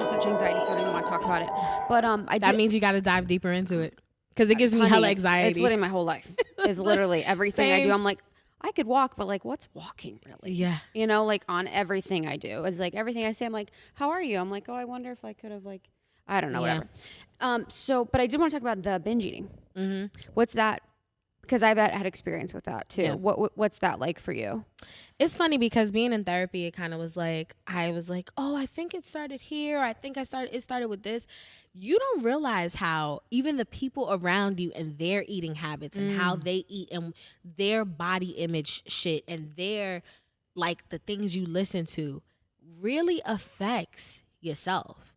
such anxiety, so I don't even want to talk about it. But that means you got to dive deeper into it because it gives me hella anxiety. It's literally my whole life. It's literally everything I do. I'm like, I could walk, but like, what's walking really? Yeah. You know, like on everything I do. It's like everything I say, I'm like, how are you? I'm like, oh, I wonder if I could have like, I don't know, whatever. But I did want to talk about the binge eating. Mm-hmm. What's that? Because I've had experience with that too. Yeah. What's that like for you? It's funny because being in therapy, it kind of was like, I was like, oh, I think it started here. I think it started with this. You don't realize how even the people around you and their eating habits and how they eat and their body image shit and their, like, the things you listen to really affects yourself.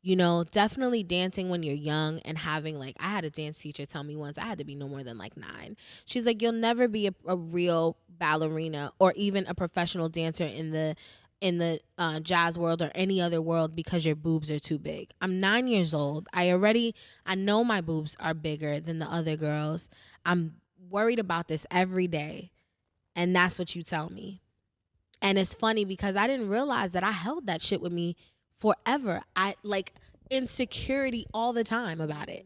You know, definitely dancing when you're young and having, like, I had a dance teacher tell me once I had to be no more than like 9. She's like, you'll never be a real ballerina or even a professional dancer in the jazz world or any other world because your boobs are too big. I'm 9 years old. I know my boobs are bigger than the other girls. I'm worried about this every day. And that's what you tell me. And it's funny because I didn't realize that I held that shit with me forever. I like insecurity all the time about it.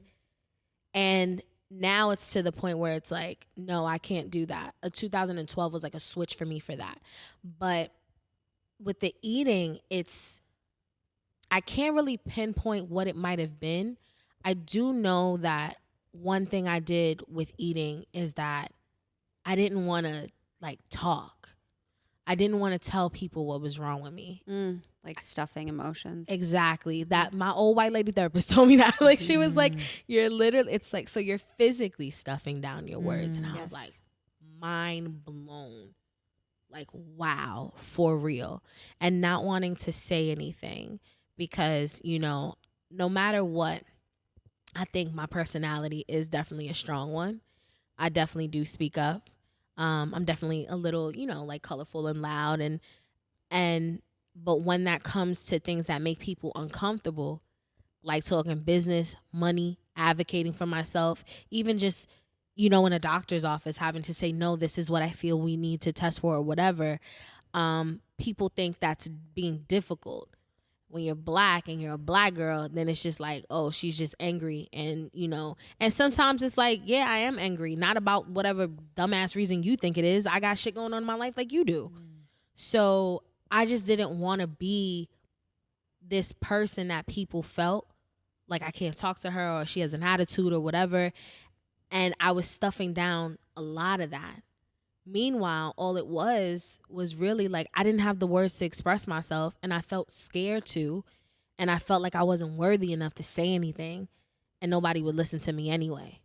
And now it's to the point where it's like, no, I can't do that. 2012 was like a switch for me for that. But with the eating, I can't really pinpoint what it might have been. I do know that one thing I did with eating is that I didn't want to like talk. I didn't want to tell people what was wrong with me. Like stuffing emotions. Exactly. That my old white lady therapist told me that. Like she was like, you're literally, it's like, so you're physically stuffing down your words. And I was like, mind blown. Like, wow, for real. And not wanting to say anything because, you know, no matter what, I think my personality is definitely a strong one. I definitely do speak up. I'm definitely a little, you know, like colorful and loud but when that comes to things that make people uncomfortable, like talking business, money, advocating for myself, even just, you know, in a doctor's office having to say, no, this is what I feel we need to test for or whatever, people think that's being difficult. When you're black and you're a black girl, then it's just like, oh, she's just angry. And, you know, and sometimes it's like, yeah, I am angry. Not about whatever dumbass reason you think it is. I got shit going on in my life like you do. So I just didn't want to be this person that people felt like I can't talk to her or she has an attitude or whatever. And I was stuffing down a lot of that. Meanwhile, all it was really like I didn't have the words to express myself and I felt scared to. And I felt like I wasn't worthy enough to say anything and nobody would listen to me anyway.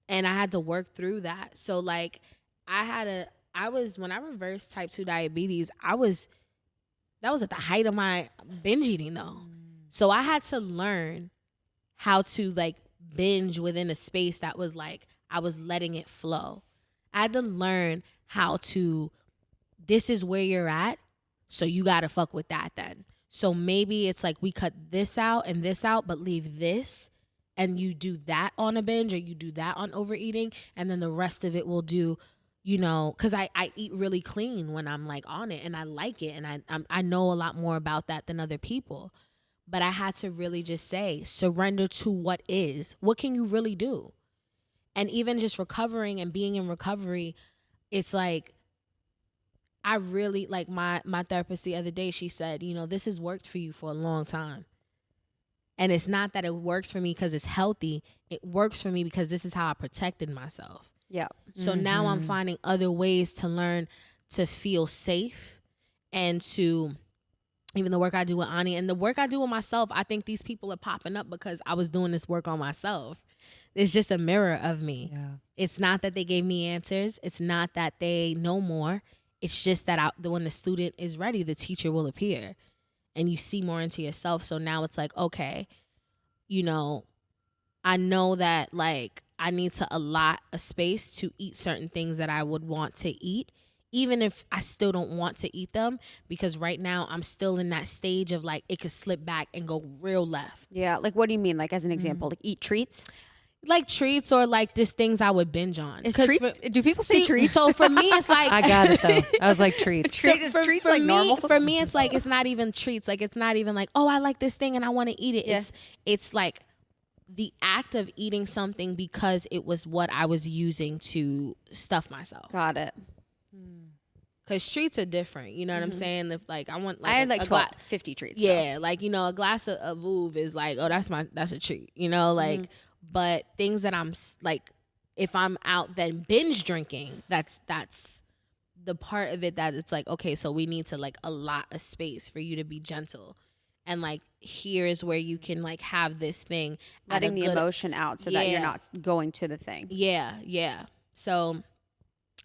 And I had to work through that. So like when I reversed type 2 diabetes, that was at the height of my binge eating though. So I had to learn how to like binge within a space that was like, I was letting it flow. I had to learn how to, this is where you're at, so you got to fuck with that then. So maybe it's like we cut this out and this out, but leave this, and you do that on a binge or you do that on overeating, and then the rest of it will do, you know, because I eat really clean when I'm like on it, and I like it, and I know a lot more about that than other people. But I had to really just say, surrender to what is. What can you really do? And even just recovering and being in recovery, it's like, I really, like my therapist the other day, she said, you know, this has worked for you for a long time. And it's not that it works for me because it's healthy. It works for me because this is how I protected myself. Yeah. So now I'm finding other ways to learn to feel safe and to, even the work I do with Ani and the work I do with myself, I think these people are popping up because I was doing this work on myself. It's just a mirror of me. Yeah. It's not that they gave me answers. It's not that they know more. It's just that when the student is ready, the teacher will appear and you see more into yourself. So now it's like, okay, you know, I know that like I need to allot a space to eat certain things that I would want to eat, even if I still don't want to eat them, because right now I'm still in that stage of like, it could slip back and go real left. Yeah. Like, what do you mean? Like, as an example, like eat treats? like treats or like just things I would binge on. Is treats? Do people say treats? So for me, it's like I got it though. I was like treats. Treats like me, normal. For me, it's like it's not even treats. Like it's not even like, oh, I like this thing and I want to eat it. Yeah. It's like the act of eating something because it was what I was using to stuff myself. Got it. Because treats are different, you know what I'm saying? If like I want, like I had like 50 treats. Yeah, though. like, you know, a glass of Vouv is like, oh, that's a treat, you know, like. But things that I'm like, if I'm out then binge drinking, that's the part of it that it's like, okay, so we need to like allot a space for you to be gentle, and like here is where you can like have this thing, letting the emotion out so that you're not going to the thing. Yeah. So,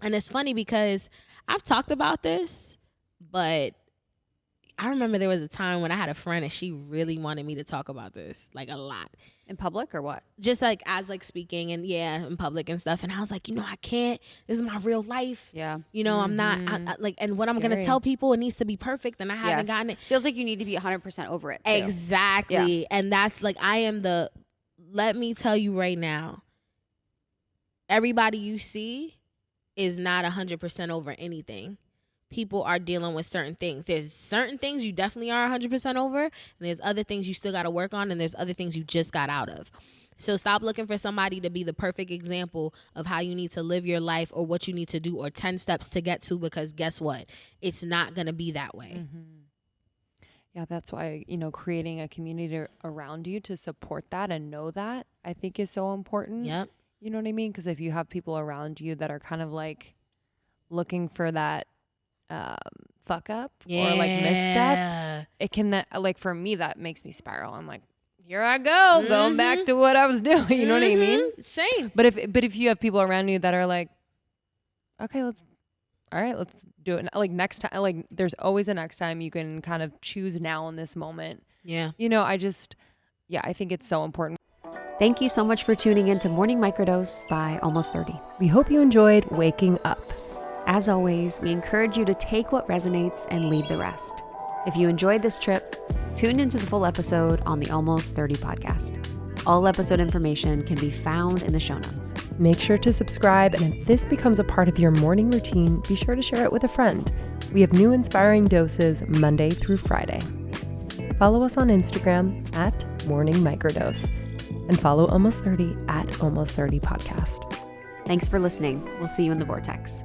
and it's funny because I've talked about this, but I remember there was a time when I had a friend and she really wanted me to talk about this like a lot. In public or what? Just like as like speaking and in public and stuff. And I was like, you know, I can't. This is my real life. Yeah. You know, I'm not I, like, and what I'm going to tell people, it needs to be perfect. And I haven't gotten it. Feels like you need to be 100% over it. Too. Exactly. Yeah. And that's like, let me tell you right now, everybody you see is not 100% over anything. People are dealing with certain things. There's certain things you definitely are 100% over, and there's other things you still got to work on, and there's other things you just got out of. So stop looking for somebody to be the perfect example of how you need to live your life or what you need to do or 10 steps to get to, because guess what? It's not going to be that way. Yeah, that's why, you know, creating a community around you to support that and know that, I think is so important. Yep. You know what I mean? Because if you have people around you that are kind of like looking for that fuck up or like misstep, it can like for me that makes me spiral. I'm like, here I go, going back to what I was doing. You know what I mean? Same. But if you have people around you that are like, okay, let's do it. Like next time, like there's always a next time. You can kind of choose now in this moment. Yeah. You know, I think it's so important. Thank you so much for tuning in to Morning Microdose by Almost 30. We hope you enjoyed waking up. As always, we encourage you to take what resonates and leave the rest. If you enjoyed this trip, tune into the full episode on the Almost 30 podcast. All episode information can be found in the show notes. Make sure to subscribe, and if this becomes a part of your morning routine, be sure to share it with a friend. We have new inspiring doses Monday through Friday. Follow us on Instagram at Morning Microdose, and follow Almost 30 at Almost 30 Podcast. Thanks for listening. We'll see you in the vortex.